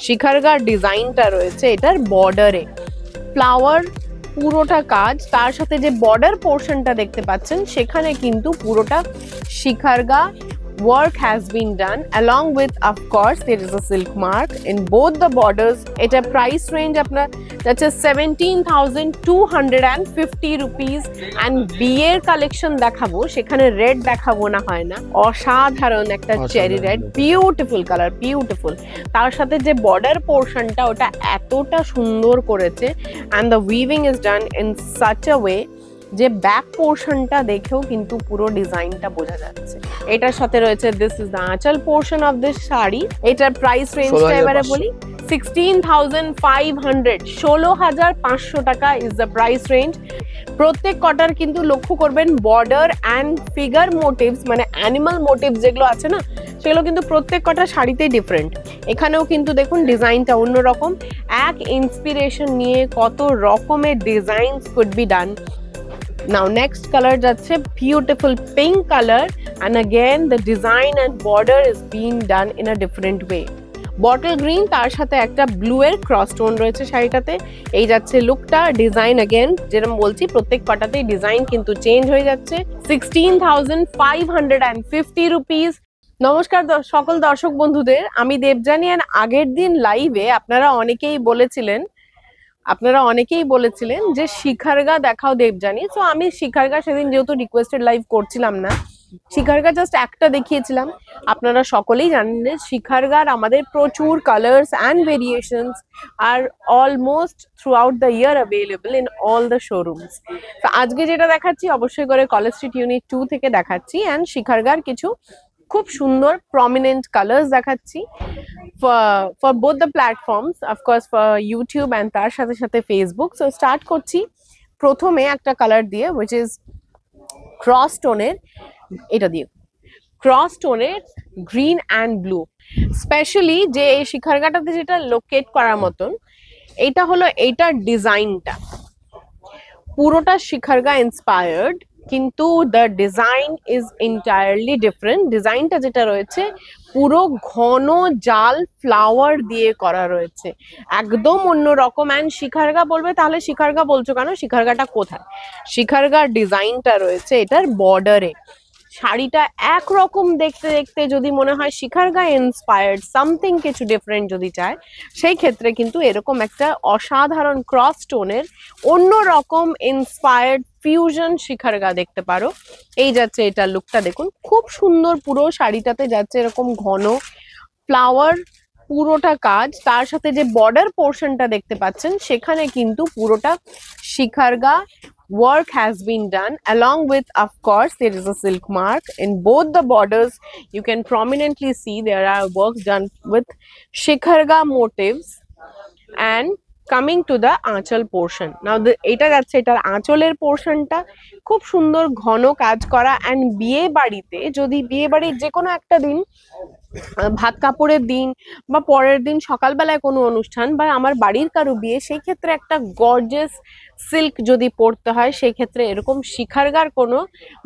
শিখারগার ডিজাইনটা রয়েছে এটার বর্ডারে ফ্লাওয়ার পুরোটা কাজ, তার সাথে যে বর্ডার পোর্শনটা দেখতে পাচ্ছেন সেখানে কিন্তু পুরোটা শিখারগা work has been done, along with of course there is a silk mark in both the borders. এটা price range আপনার যাচ্ছে 17,250 rupees and বিয়ের কালেকশন দেখাবো, সেখানে রেড দেখাবো না হয় না, অসাধারণ একটা cherry red, beautiful colour, beautiful. তার সাথে যে বর্ডার পোর্শনটা ওটা এতটা সুন্দর করেছে and the weaving is done in such a way যে ব্যাক পোর্শনটা দেখেও কিন্তু পুরো ডিজাইনটা বোঝা যাচ্ছে। এটার সাথে রয়েছে this is the aanchal portion of this sari. এটার প্রাইস রেঞ্জটা এবারে বলি 16,500, 16,500 টাকা ইজ দ্য প্রাইস রেঞ্জ। প্রত্যেক কটার কিন্তু লক্ষ্য করবেন বর্ডার অ্যান্ড ফিগার মোটিভস, মানে অ্যানিমাল মোটিভস যেগুলো আছে না, সেগুলো কিন্তু প্রত্যেক কটা শাড়িতেই ডিফারেন্ট। এখানেও কিন্তু দেখুন ডিজাইনটা অন্যরকম, এক ইন্সপিরেশন নিয়ে কত রকমের designs could be done. Now next color যাচ্ছে beautiful pink color and again the design and border is being done in a different way. Bottle green তার সাথে একটা ব্লু এর ক্রস টোন রয়েছে শাড়িটাতে। এই যাচ্ছে লুকটা, ডিজাইন अगेन যেরকম বলছি প্রত্যেক কটাতেই ডিজাইন কিন্তু চেঞ্জ হয়ে যাচ্ছে। 16,550 রুপিস। নমস্কার সকল দর্শক বন্ধুদের, আমি দেবযানী। আগের দিন লাইভে আপনারা অনেকেই বলেছিলেন যে শিখারগা দেখাও দেবযানী। তো আমি শিখারগা সেদিন যেহেতু রিকোয়েস্টেড লাইভ করছিলাম না, শিখারগা জাস্ট একটা দেখিয়েছিলাম। আপনারা সকলেই জানেন যে শিখারগার আমাদের প্রচুর কালার্স অ্যান্ড ভেরিয়েশনস আর almost throughout the year available in all the showrooms. তো আজকে যেটা দেখাচ্ছি অবশ্যই করে কলেজ স্ট্রিট ইউনিট 2 থেকে দেখাচ্ছি অ্যান্ড শিখারগার কিছু খুব সুন্দর প্রমিনেন্ট কালার্স দেখাচ্ছি for both the platforms, of course for YouTube and তার সাথে সাথে Facebook. So start করছি প্রথমে একটা কালার দিয়ে, which is ক্রস টোনের, এটা দিয়ে ক্রস টোনের গ্রিন অ্যান্ড ব্লু। স্পেশালি যে এই শিখারগাটাতে যেটা লোকেট করার মতন এটা হলো এইটার ডিজাইনটা পুরোটা শিখারগা ইন্সপায়ার্ড, কিন্তু the design is entirely different. ডিজাইনটা যেটা রয়েছে পুরো ঘন জাল ফ্লাওয়ার দিয়ে করা রয়েছে, একদম অন্যরকম। অ্যান্ড শিখারগা বলবে তাহলে শিখারগা বলছো কেন, শিখারগাটা কোথায়? শিখারগার ডিজাইনটা রয়েছে এটার বর্ডারে। শাড়িটা একরকম দেখতে দেখতে যদি মনে হয় শিখারগা ইন্সপায়ার্ড সামথিং কিছু ডিফারেন্ট যদি চায়, সেই ক্ষেত্রে কিন্তু এরকম একটা অসাধারণ ক্রস টোনের অন্যরকম ইন্সপায়ার্ড ফিউশন শিখারগা দেখতে পারো। এই যাচ্ছে এটা লুকটা দেখুন, খুব সুন্দর। পুরো শাড়িটাতে যাচ্ছে এরকম ঘন ফ্লাওয়ার পুরোটা কাজ, তার সাথে যে বর্ডার পোর্শনটা দেখতে পাচ্ছেন সেখানে কিন্তু পুরোটা শিখারগা work has been done, along with of course there is a silk mark in both the borders. You can prominently see there are works done with শিখারগা motifs. And coming to the আঁচল portion, now এটা যাচ্ছে এটার আঁচলের পোর্শনটা খুব সুন্দর ঘন কাজ করা। অ্যান্ড বিয়ে বাড়িতে, যদি বিয়ে বাড়ির যে কোনো একটা দিন, ভাত কাপড়ের দিন বা পরের দিন সকালবেলায় কোনো অনুষ্ঠান বা আমার বাড়ির কারো বিয়ে, সেই ক্ষেত্রে একটা গর্জিয়াস সিল্ক যদি পরতে হয়, সেই ক্ষেত্রে এরকম শিখারগার কোনো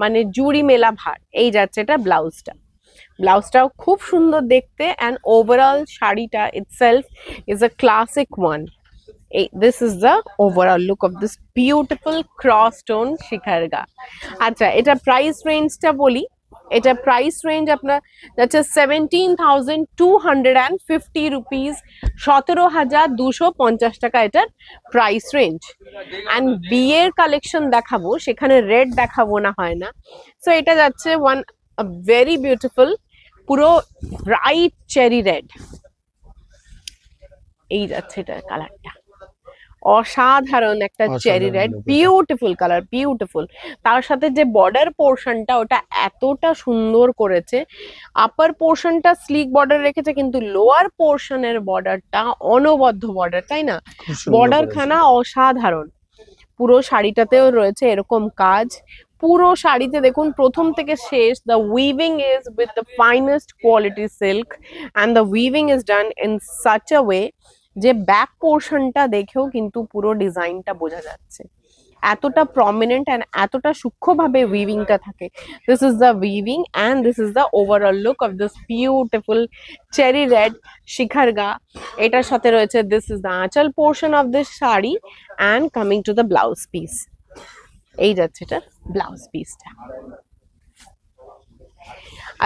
মানে জুড়ি মেলা ভার। এই যাচ্ছে এটা ব্লাউজটাও খুব সুন্দর দেখতে। অ্যান্ড ওভারঅল শাড়িটা itself is a classic one. This is the overall look of this beautiful cross tone শিখারগা। আচ্ছা, এটা প্রাইস রেঞ্জটা বলি। এটা প্রাইস রেঞ্জ আপনার যাচ্ছে 17,250 রুপিস, 17,250 টাকা এটার প্রাইস রেঞ্জ। অ্যান্ড বিয়ের কালেকশন দেখাবো, সেখানে রেড দেখাবো না হয় না। সো এটা যাচ্ছে ভেরি বিউটিফুল পুরো ব্রাইট চেরি রেড। এই যাচ্ছে এটার কালারটা, অসাধারণ একটা cherry red, beautiful colour, beautiful. তার সাথে যে বর্ডার পোর্শনটা ওটা এতটা সুন্দর করেছে। আপার পোর্শনটা স্লিক বর্ডার রেখেছে, কিন্তু লোয়ার পোর্শনের বর্ডারটা অনবদ্য বর্ডার, তাই না? বর্ডার খানা অসাধারণ। পুরো শাড়িটাতেও রয়েছে এরকম কাজ। পুরো শাড়িতে দেখুন প্রথম থেকে শেষ, the weaving is with the finest quality silk and the weaving is done in such a way যে ব্যাক পোর্শনটা দেখেও কিন্তু পুরো ডিজাইনটা বোঝা যাচ্ছে। এতটা প্রমিনেন্ট এন্ড এতটা সূক্ষ্মভাবে উইভিংটা থাকে। This is the weaving and this is the overall look of this beautiful cherry red শিখারগা। এটার সাথে রয়েছে this is the aanchal portion of this sari and coming to the blouse piece. এই যাচ্ছে এটা ব্লাউজ পিসটা।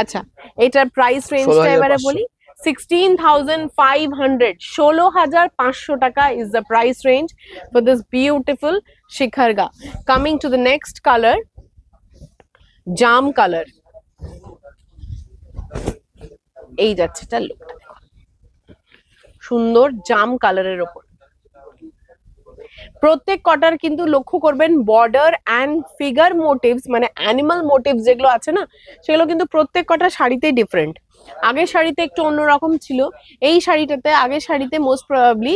আচ্ছা, এটার প্রাইস রেঞ্জটা এবারে বলি। 16,500, 16,500 টাকা is the price range for this beautiful shikharga. Coming to the next color, jam color. এই যাচ্ছে এটা লুকটা দেখো, সুন্দর জাম কালারের উপর। প্রত্যেক কটার কিন্তু লক্ষ্য করবেন বর্ডার অ্যান্ড ফিগার মোটিভস, মানে অ্যানিমাল মোটিভস যেগুলো আছে না, সেগুলো কিন্তু প্রত্যেক কটা শাড়িতেই ডিফারেন্ট। আগের শাড়িতে একটু অন্যরকম ছিল, এই শাড়িটাতে আগের শাড়িতে মোস্ট প্রবাবলি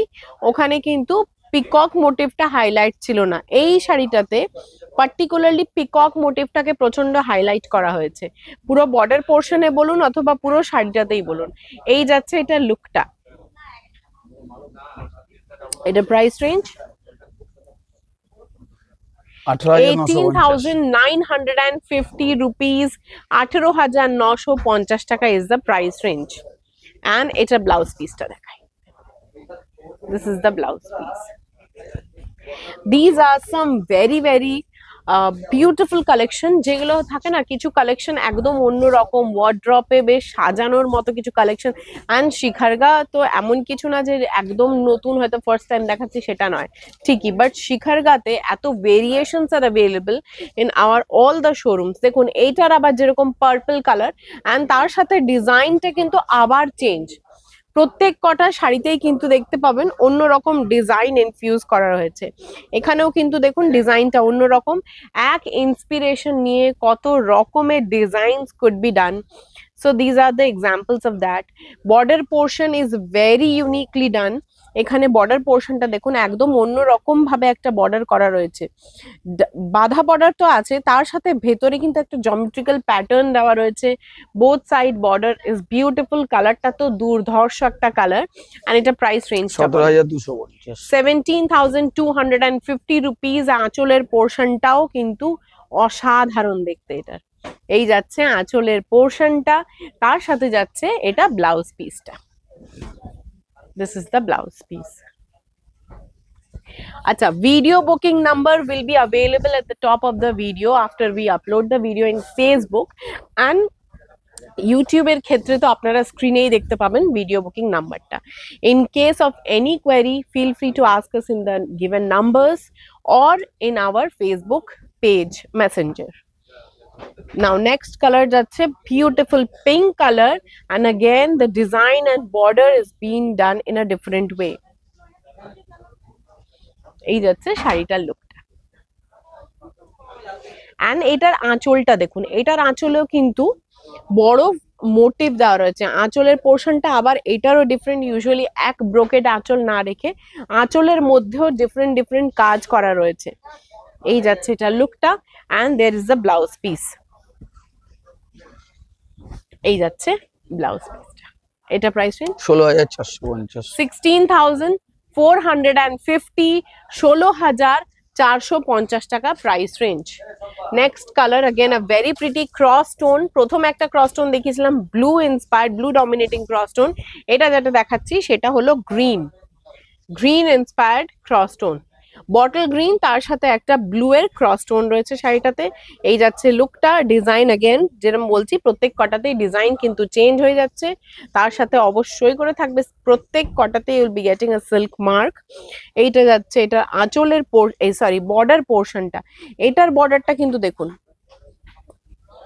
ওখানে কিন্তু পিকক মোটিভটা হাইলাইট ছিল না, এই শাড়িটাতে পার্টিকুলারলি পিকক মোটিভটাকে প্রচন্ড হাইলাইট করা হয়েছে, পুরো বর্ডার পোর্শনে বলুন অথবা পুরো শাড়িটাতেই বলুন। এই যাচ্ছে এটা লুকটা। এটা প্রাইস রেঞ্জ 18,950 rupees, 18,950 টাকা is the price range. And এটা ব্লাউজ পিসটা দেখাই। This is the blouse piece. These are some very beautiful collection, যেগুলো থাকে না কিছু কালেকশন একদম অন্যরকম, ওয়ার্ড্রপে বেশ সাজানোর মতো কিছু কালেকশন। অ্যান্ড শিখারগা তো এমন কিছু না যে একদম নতুন, হয়তো ফার্স্ট টাইম দেখাচ্ছি সেটা নয় ঠিকই, বাট শিখারগাতে এত variations R available in our all the শোরুমস। দেখুন এইটার আবার যেরকম পার্পল কালার অ্যান্ড তার সাথে ডিজাইনটা কিন্তু আবার চেঞ্জ, প্রত্যেক কটা শাড়িতেই কিন্তু দেখতে পাবেন অন্যরকম ডিজাইন ইনফিউজ করা হয়েছে। এখানেও কিন্তু দেখুন ডিজাইনটা অন্যরকম, এক ইন্সপিরেশন নিয়ে কত রকমের designs could be done. So these are the examples of that. Border portion is very uniquely done. এখানে বর্ডার পোর্শনটা দেখুন একদম অন্যরকম ভাবে একটা বর্ডার করা রয়েছে, বাঁধা বর্ডার তো আছে, তার সাথে ভেতরে কিন্তু একটা জমেট্রিক্যাল প্যাটার্ন দেওয়া রয়েছে। Both side border is beautiful, কালারটা তো দুর্ধর্ষ একটা কালার। আর এটা প্রাইস রেঞ্জ 17,250 রুপিস। আঁচলের পোর্শনটাও কিন্তু অসাধারণ দেখতে এটার। এই যাচ্ছে আঁচলের পোর্শনটা, তার সাথে যাচ্ছে এটা ব্লাউজ পিসটা। This is the blouse piece. Acha, video booking number will be available at the top of the video after we upload the video in Facebook, and YouTube এর ক্ষেত্রে তো আপনারা স্ক্রিনেই দেখতে পাবেন ভিডিও বুকিং নাম্বারটা। In case of any query, feel free to ask us in the given numbers or in our Facebook page messenger. Now next color যাচ্ছে beautiful pink color, and again the design and border is being done in a different way. এই যাচ্ছে শাড়িটার লুকটা। and এটার আঁচলটা দেখুন, এটার আঁচলেও কিন্তু বড় মোটিভ দেওয়া রয়েছে। আঁচলের পোর্শনটা আবার এটারও ডিফারেন্ট, ইউজুয়ালি এক ব্রোকেড আঁচল না রেখে আঁচলের মধ্যেও ডিফারেন্ট কাজ করা রয়েছে। এই যাচ্ছে এটা লুকটা, and there is the blouse piece. এই যাচ্ছে ব্লাউজ পিসটা। এটা প্রাইস রেঞ্জ 16,450, 16,450, 16,450 টাকা price range. Next colour again a very pretty cross tone. প্রথম একটা ক্রস টোন দেখিয়েছিলাম blue inspired, blue dominating cross tone. এটা যেটা দেখাচ্ছি সেটা হলো green inspired cross tone, bottle green, তার সাথে একটা ব্লু এর ক্রস টোন রয়েছে শাড়িটাতে। এই যাচ্ছে লুকটা। ডিজাইন अगेन যেরকম বলছি প্রত্যেক কটাতেই ডিজাইন কিন্তু চেঞ্জ হয়ে যাচ্ছে, তার সাথে অবশ্যই করে থাকবে প্রত্যেক কটাতে you will be getting a silk mark. এইটা যাচ্ছে এটা আঁচলের বর্ডার পোর্শনটা। এটার বর্ডারটা কিন্তু দেখুন,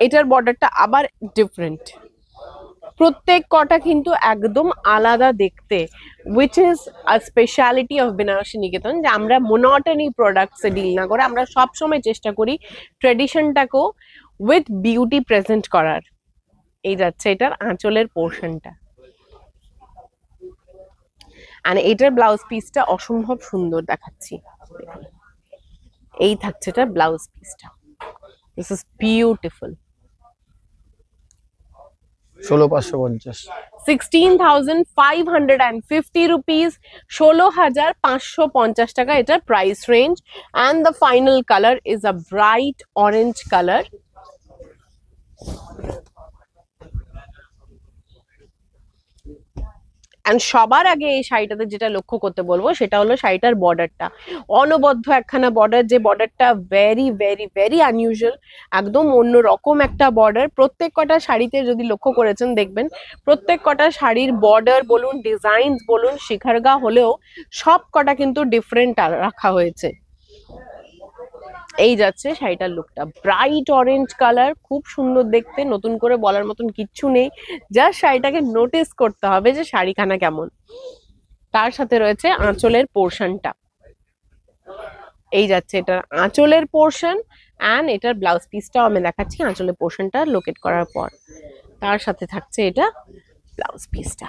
এটার বর্ডারটা আবার ডিফারেন্ট, প্রত্যেক কটা কিন্তু একদম আলাদা দেখতে, which is a speciality of Banarasi নিকেতন, যে আমরা মোনোটনি প্রোডাক্টসে ডিল না করে আমরা সবসময় চেষ্টা করি ট্রেডিশনটাকেও উইথ বিউটি প্রেজেন্ট করার। এই যাচ্ছে এটার আঁচলের পোর্শনটা, আর এটার ব্লাউজ পিসটা অসম্ভব সুন্দর দেখাচ্ছি। এই থাকছে এটার ব্লাউজ পিসটা। This is beautiful. 16,550 16,550 rupees, 16,550 টাকা এটার price range. and the final color is a bright orange color. and সবার আগে এই শাড়িটাতে যেটা লক্ষ্য করতে বলবো সেটা হলো শাড়িটার বর্ডারটা, অনবদ্য একখানা বর্ডার, যে বর্ডারটা ভেরি ভেরি ভেরি আনইউজুয়াল, একদম অন্য রকম একটা বর্ডার। প্রত্যেক কটা শাড়িতে যদি লক্ষ্য করেছেন দেখবেন প্রত্যেক কটা শাড়ির বর্ডার বলুন, ডিজাইন বলুন, শিখারগা হলেও সব কটা কিন্তু ডিফারেন্ট রাখা হয়েছে। এই যাচ্ছে শাড়িটার লুকটা, ব্রাইট অরেঞ্জ কালার, খুব সুন্দর দেখতে, নতুন করে বলার মতন কিচ্ছু নেই, জাস্ট শাড়িটাকে নোটিস করতে হবে যে শাড়িখানা কেমন। তার সাথে রয়েছে আঁচলের পোর্শনটা, এই যাচ্ছে এটার আঁচলের পোর্শন, অ্যান্ড এটার ব্লাউজ পিসটাও আমি দেখাচ্ছি আঁচলের পোর্শনটা লোকেট করার পর। তার সাথে থাকছে এটা ব্লাউজ পিসটা,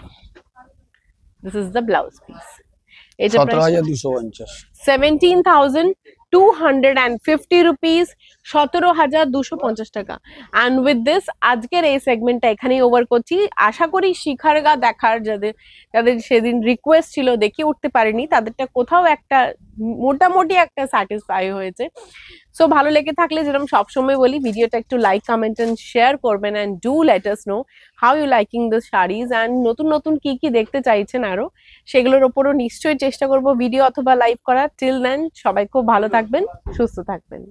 this is the blouse piece. এটা 17,250 17,250 রুপিস, 17,250 টাকা। অ্যান্ড উইথ দিস আজকের এই সেগমেন্টটা এখানেই ওভার করছি। আশা করি শিখারগা দেখার যাদের যাদের সেদিন রিকোয়েস্ট ছিল দেখিয়ে উঠতে পারেনি তাদেরটা কোথাও একটা মোটামুটি একটা স্যাটিসফাই হয়েছে। সো ভালো লেগে থাকলে যেরকম সবসময় বলি ভিডিওটা একটু লাইক কমেন্ট এন্ড শেয়ার করবেন, and do let us know how you liking the saris, অ্যান্ড নতুন নতুন কি কি দেখতে চাইছেন আরো সেগুলোর ওপরও নিশ্চয়ই চেষ্টা করব ভিডিও অথবা লাইভ করার। টিল দেন সবাই খুব ভালো থাকবেন, সুস্থ থাকবেন।